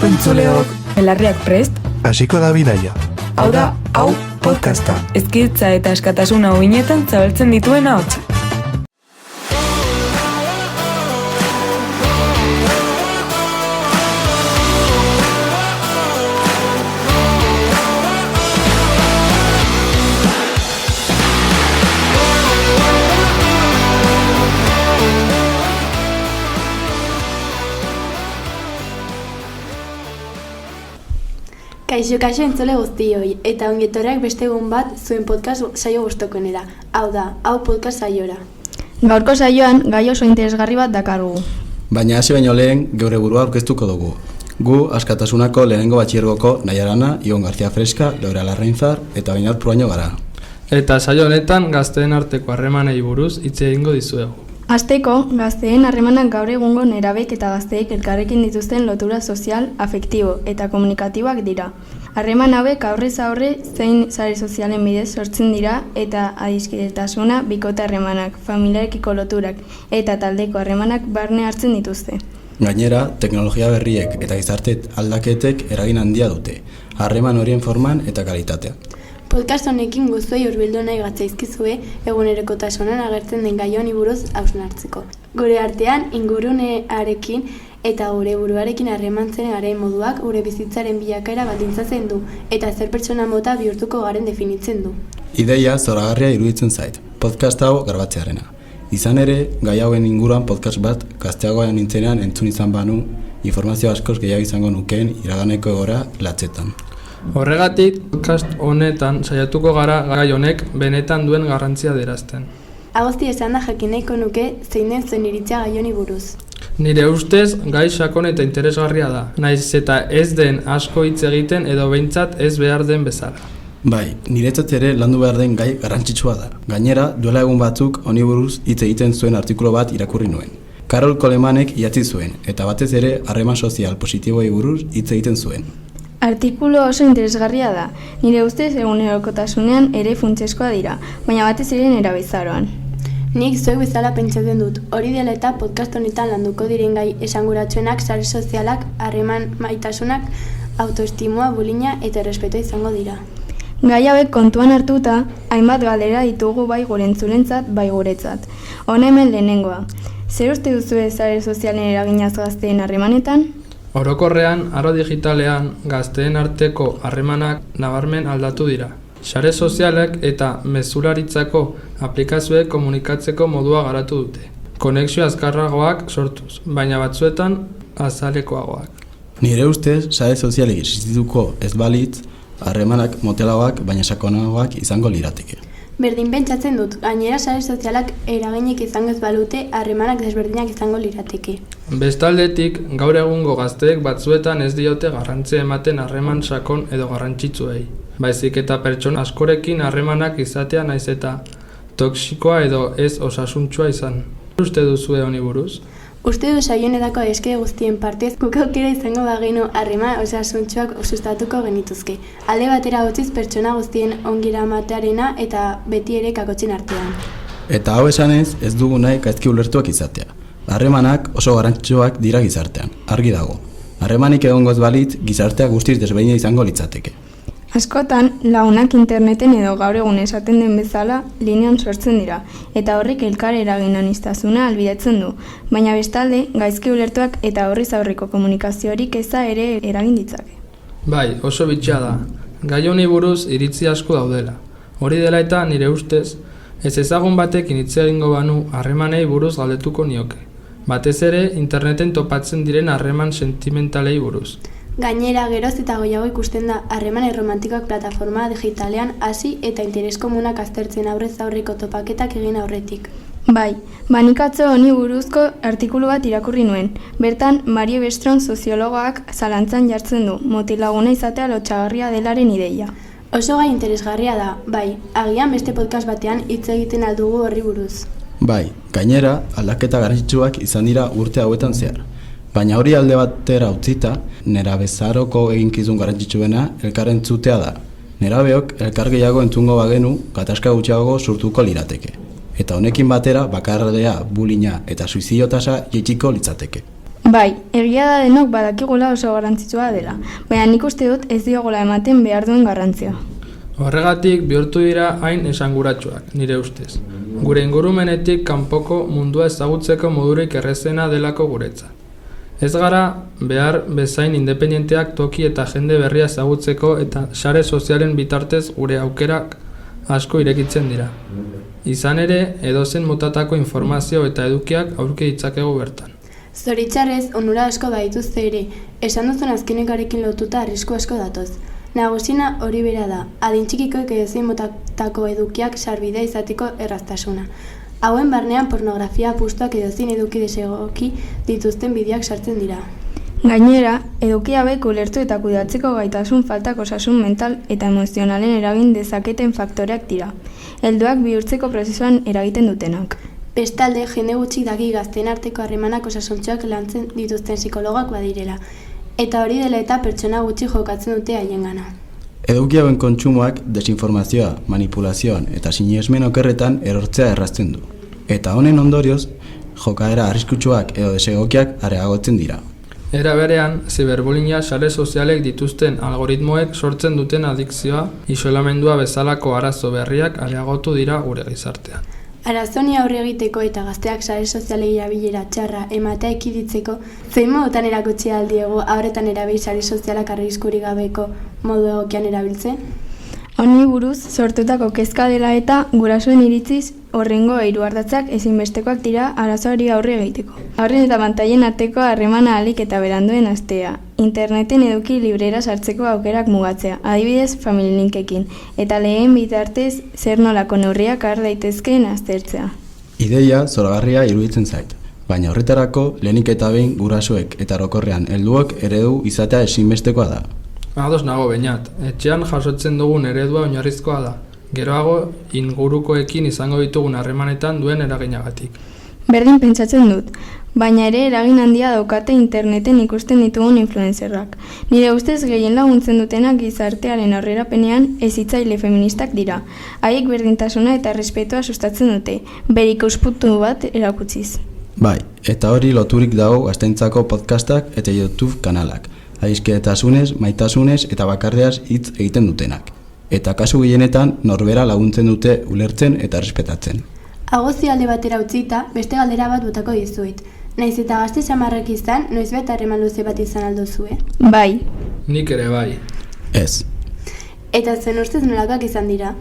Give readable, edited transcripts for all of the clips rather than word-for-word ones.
entzuleok. Belarriak prest? Hasiko da bidaia. Hau da, hau podcasta. Ezkidetza eta askatasuna uinetan zabaltzen dituen ahotsa. Kaixo entzule guztioi, eta ongetorriak beste egun bat zuen podcast saio gustokoenera. Hau da, hau podcast saiora. Gaurko saioan gai oso interesgarri bat dakargu. Baina hasi baino lehen geure burua aurkeztuko dugu. Gu askatasunako lehenengo batxillergoko Naiarana, Ion García Freska, Laura Larrainzar eta Beinat Pruaño gara. Eta saio honetan gazteen arteko harremanei buruz hitz egingo dizuegu. Hasteko, gazteen harremanak gaur egungo nerabek eta gazteek elkarrekin dituzten lotura sozial, afektibo eta komunikatiboak dira. Harreman hauek aurrez aurre zein sare sozialen bidez sortzen dira eta adiskidetasuna, bikote harremanak, familiarekiko loturak eta taldeko harremanak barne hartzen dituzte. Gainera, teknologia berriek eta gizarte aldaketek eragin handia dute, harreman horien forman eta kalitatean. Podcast honekin guztuei hurbildu nahi gatzaizkizue egunerokotasunean agertzen den gai honi buruz hausnartzeko. Gure artean, ingurunearekin eta gure buruarekin harremantzen garen moduak gure bizitzaren bilakaera baldintzatzen du eta zer pertsona mota bihurtuko garen definitzen du. Ideia zoragarria iruditzen zait, podcast hau garbatzearena. Izan ere, gai hauen inguruan podcast bat gazteagoan nintzenean entzun izan banu, informazio askoz gehiago izango nukeen iraganeko egora latzetan. Horregatik, podcast honetan saiatuko gara gai honek benetan duen garrantzia adierazten. Agozti esan da jakin nahiko nuke zein den zuen iritzia gai honi buruz. Nire ustez, gai sakon eta interesgarria da, naiz eta ez den asko hitz egiten edo behintzat ez behar den bezala. Bai, niretzat ere landu behar den gai garrantzitsua da. Gainera, duela egun batzuk honi buruz hitz egiten zuen artikulu bat irakurri nuen. Karol Kolemanek idatzi zuen, eta batez ere harreman sozial positiboei buruz hitz egiten zuen. Artikulu oso interesgarria da. Nire ustez egunerokotasunean ere funtsezkoa dira, baina batez ere nerabezaroan. Nik zuek bezala pentsatzen dut, hori dela eta podcast honetan landuko diren gai esanguratsuenak, sare sozialak, harreman maitasunak, autoestimua, bulina eta errespetua izango dira. Gai hauek kontuan hartuta, hainbat galdera ditugu bai gure entzulentzat, bai guretzat. Hona hemen lehenengoa. Zer uste duzu sare sozialen eraginaz gazteen harremanetan? Orokorrean, aro digitalean, gazteen arteko harremanak nabarmen aldatu dira. Sare sozialek eta mezularitzako aplikazioek komunikatzeko modua garatu dute. Konexio azkarragoak sortuz, baina batzuetan azalekoagoak. Nire ustez, sare sozialek existituko ez balitz, harremanak motelagoak baina sakonagoak izango lirateke. Berdin pentsatzen dut, gainera sare sozialak eraginik izango ez balute, harremanak desberdinak izango lirateke. Bestaldetik, gaur egungo gazteek batzuetan ez diote garrantzia ematen harreman sakon edo garrantzitsuei. Baizik eta pertsona askorekin harremanak izatea naiz eta toxikoa edo ez osasuntsua izan. Uste duzue honi buruz? Uste du saionetako eskide guztien partez, guk aukera izango bagenu harreman osasuntsuak sustatuko genituzke. Alde batera utziz pertsona guztien ongira ematearena eta beti ere kakotzen artean. Eta hau esanez, ez dugu nahi gaizki ulertuak izatea. Harremanak oso garrantzitsuak dira gizartean, argi dago. Harremanik egongo ez balitz, gizartea guztiz desberdina izango litzateke. Askotan, lagunak interneten edo gaur egun esaten den bezala linean sortzen dira, eta horrek elkar eragin aniztasuna ahalbidetzen du, baina bestalde, gaizki ulertuak eta horriz aurreko komunikaziorik eza ere eragin ditzake. Bai, oso bitxia da. Gai honi buruz iritzi asko daudela. Hori dela eta nire ustez, ez ezagun batekin hitz egingo banu harremanei buruz galdetuko nioke. Batez ere, interneten topatzen diren harreman sentimentalei buruz. Gainera, geroz eta goiago ikusten da harreman erromantikoak plataforma digitalean hasi eta interes komunak aztertzen aurrez aurreko topaketak egin aurretik. Bai, banikatzo honi buruzko artikulu bat irakurri nuen. Bertan, Marie Bestron soziologoak zalantzan jartzen du, motilaguna izatea lotsagarria delaren ideia. Oso gai interesgarria da, bai, agian beste podcast batean hitz egiten aldugu horri buruz. Bai, gainera, aldaketa garrantzitsuak izan dira urte hauetan zehar. Baina hori alde batera utzita, nerabezaroko eginkizun garrantzitsuena elkarrentzutea da. Nerabeok elkar gehiago entzungo bagenu, gatazka gutxiago sortuko lirateke. Eta honekin batera, bakardea, bulina eta suizidio tasa jaitsiko litzateke. Bai, egia da denok badakigula oso garrantzitsua dela, baina nik uste dut ez diogola ematen behar duen garrantzia. Horregatik bihurtu dira hain esanguratsuak, nire ustez. Gure ingurumenetik kanpoko mundua ezagutzeko modurik errezena delako guretzat. Ez gara behar bezain independenteak toki eta jende berria ezagutzeko eta sare sozialen bitartez gure aukerak asko irekitzen dira. Izan ere, edozen motatako informazio eta edukiak aurki ditzakegu bertan. Zoritxarrez, onura asko baituzte ere, esan duzun azkenekarekin lotuta arrisku asko datoz. Nagusina hori bera da, adin txikikoek edozein motatako edukiak sarbidea izateko erraztasuna. Hauen barnean pornografia apustuak edozein eduki desegoki dituzten bideoak sartzen dira. Gainera, eduki hauek ulertu eta kudeatzeko gaitasun faltak osasun mental eta emozionalen eragin dezaketen faktoreak dira. Helduak bihurtzeko prozesuan eragiten dutenak. Bestalde, jende gutxi daki gazteen arteko harremanak osasuntsuak lantzen dituzten psikologoak badirela. Eta hori dela eta pertsona gutxi jokatzen dute haiengana. Eduki hauen kontsumoak desinformazioa, manipulazioan eta sinesmen okerretan erortzea errazten du. Eta honen ondorioz, jokaera arriskutsuak edo desegokiak areagotzen dira. Era berean, ziberbullyinga sare sozialek dituzten algoritmoek sortzen duten adikzioa, isolamendua bezalako arazo berriak areagotu dira gure gizartean. Arazoni aurre egiteko eta gazteak sare sozialei erabilera txarra ematea ekiditzeko, zein modutan erakutsi aldiego horretan erabil sare sozialak arriskurik gabeko modu egokian erabiltzen? Honi buruz sortutako kezka dela eta gurasoen iritziz horrengo hiru ardatzak ezinbestekoak dira arazoari aurre egiteko. Haurren eta pantailen arteko harremana ahalik eta beranduen hastea, interneten eduki librera sartzeko aukerak mugatzea, adibidez famililinkekin, eta lehen bitartez zer nolako neurriak har daitezkeen aztertzea. Ideia zoragarria iruditzen zait, baina horretarako lehenik eta behin gurasoek eta orokorrean helduok eredu izatea ezinbestekoa da. Ados nago Beñat, etxean jasotzen dugun eredua oinarrizkoa da. Geroago ingurukoekin izango ditugun harremanetan duen eraginagatik. Berdin pentsatzen dut, baina ere eragin handia daukate interneten ikusten ditugun influencerrak. Nire ustez gehien laguntzen dutenak gizartearen aurrerapenean hezitzaile feministak dira. Haiek berdintasuna eta errespetua sustatzen dute, bere ikuspuntu bat erakutziz. Bai, eta hori loturik dago gazteentzako podcastak eta YouTube kanalak. Aizkidetasunez, maitasunez eta bakarreaz hitz egiten dutenak. Eta kasu gehienetan norbera laguntzen dute ulertzen eta errespetatzen. Agozio alde batera utzita, beste galdera bat botako dizuet. Naiz eta gazte samarrak izan, noizbait harreman luze bat izan aldozue? Bai. Nik ere bai. Ez. Eta zen ustez nolakoak izan dira?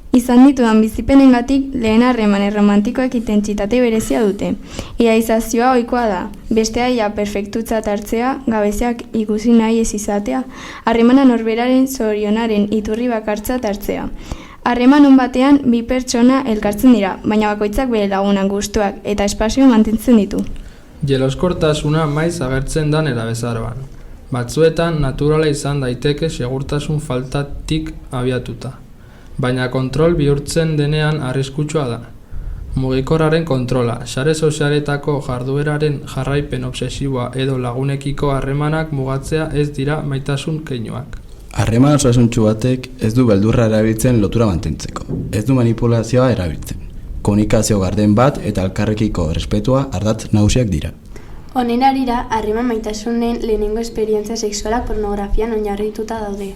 Izan ditudan bizipenengatik lehen harreman erromantikoek intentsitate berezia dute. Idealizazioa ohikoa da, bestea ia perfektutzat hartzea, gabeziak ikusi nahi ez izatea, harremana norberaren zorionaren iturri bakartzat hartzea. Harreman on batean bi pertsona elkartzen dira, baina bakoitzak bere lagunak gustuak eta espazio mantentzen ditu. Jeloskortasuna maiz agertzen da nerabezaroan. Batzuetan naturala izan daiteke segurtasun faltatik abiatuta. Baina kontrol bihurtzen denean arriskutsua da. Mugikorraren kontrola, sare sozialetako jardueraren jarraipen obsesiboa edo lagunekiko harremanak mugatzea ez dira maitasun keinuak. Harreman osasuntsu batek ez du beldurra erabiltzen lotura mantentzeko, ez du manipulazioa erabiltzen. Komunikazio garden bat eta elkarrekiko errespetua ardatz nagusiak dira. Honen arira, harreman maitasunen lehenengo esperientzia sexualak pornografian oinarrituta daude.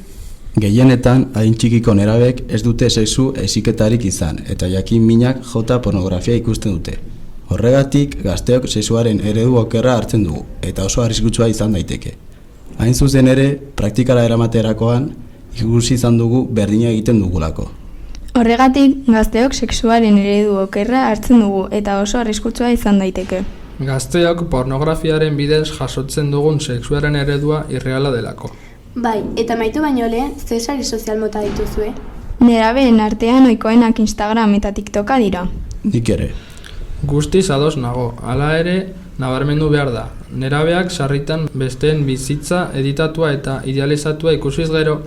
Gehienetan, adin txikiko nerabek ez dute sexu heziketarik izan eta jakin minak jota pornografia ikusten dute. Horregatik, gazteok sexuaren eredu okerra hartzen dugu eta oso arriskutsua izan daiteke. Hain zuzen ere, praktikara eramaterakoan, ikusi izan dugu berdina egiten dugulako. Horregatik, gazteok sexuaren eredu okerra hartzen dugu eta oso arriskutsua izan daiteke. Gazteok pornografiaren bidez jasotzen dugun sexuaren eredua irreala delako. Bai, eta maitu baino lehen, ze sare sozial mota dituzue? Nerabeen artean ohikoenak Instagram eta TikToka dira. Nik ere. Guztiz ados nago, hala ere nabarmendu behar da. Nerabeak sarritan besteen bizitza editatua eta idealizatua ikusiz gero,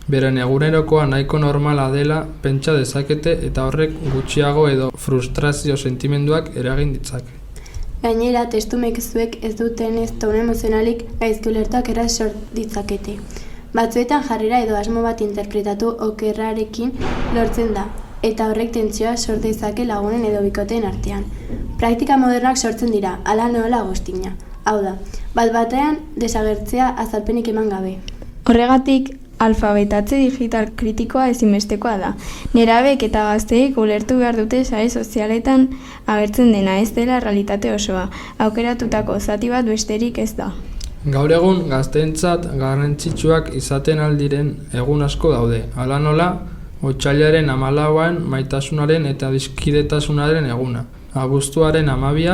beren egunerokoa nahiko normala dela pentsa dezakete eta horrek gutxiago edo frustrazio sentimenduak eragin ditzake. Gainera, testu mekezuek ez duten ez taun emozionalik gaizki ulertuak erraz sort ditzakete. Batzuetan jarrera edo asmo bat interpretatu okerrarekin lortzen da, eta horrek tentsioa sort dezake lagunen edo bikoteen artean. Praktika modernak sortzen dira, ala nola gostina. Hau da, bat-batean desagertzea azalpenik eman gabe. Horregatik, alfabetatze digital kritikoa ezinbestekoa da. Nerabek eta gazteek ulertu behar dute sare sozialetan agertzen dena ez dela realitate osoa. Aukeratutako zati bat besterik ez da. Gaur egun gazteentzat garrantzitsuak izaten aldiren egun asko daude. Hala nola, otsailaren 14an maitasunaren eta dizkidetasunaren eguna. Abuztuaren 12a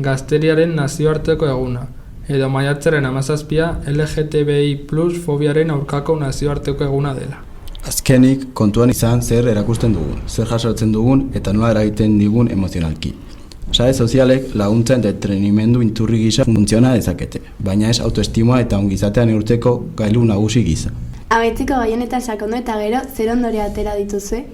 gazteriaren nazioarteko eguna. Edo maiatzaren 17a LGTBI+ fobiaren aurkako nazioarteko eguna dela. Azkenik, kontuan izan zer erakusten dugun, zer jasotzen dugun eta nola eragiten digun emozionalki. Sare sozialek laguntza eta entretenimendu iturri gisa funtziona dezakete, baina ez autoestimoa eta ongizatean neurtzeko gailu nagusi gisa. Amaitzeko gai honetan sakondu eta gero, zer ondore atera dituzue?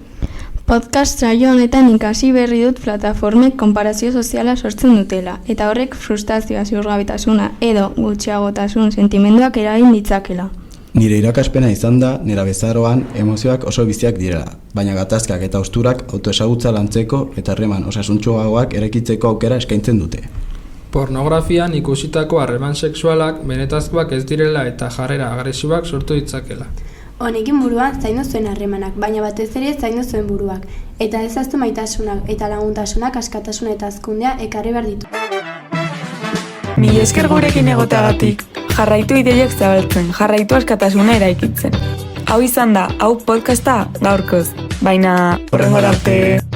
Podcast saio honetan ikasi berri dut plataformek konparazio soziala sortzen dutela, eta horrek frustrazioa, ziurgabetasuna edo gutxiagotasun sentimenduak eragin ditzakela. Nire irakaspena izan da, nerabezaroan emozioak oso biziak direla, baina gatazkak eta osturak autoesagutza lantzeko eta harreman osasuntsuagoak eraikitzeko aukera eskaintzen dute. Pornografian ikusitako harreman sexualak benetazkoak ez direla eta jarrera agresiboak sortu ditzakela. Honekin buruan zaindu zuen harremanak, baina batez ere zaindu zuen buruak. Eta ez ahaztu maitasunak eta laguntasunak askatasuna eta hazkundea ekarri behar ditu. Mila esker gurekin egoteagatik, jarraitu ideiak zabaltzen, jarraitu askatasuna eraikitzen. Hau izan da, hau podcasta gaurkoz, baina horrengora arte.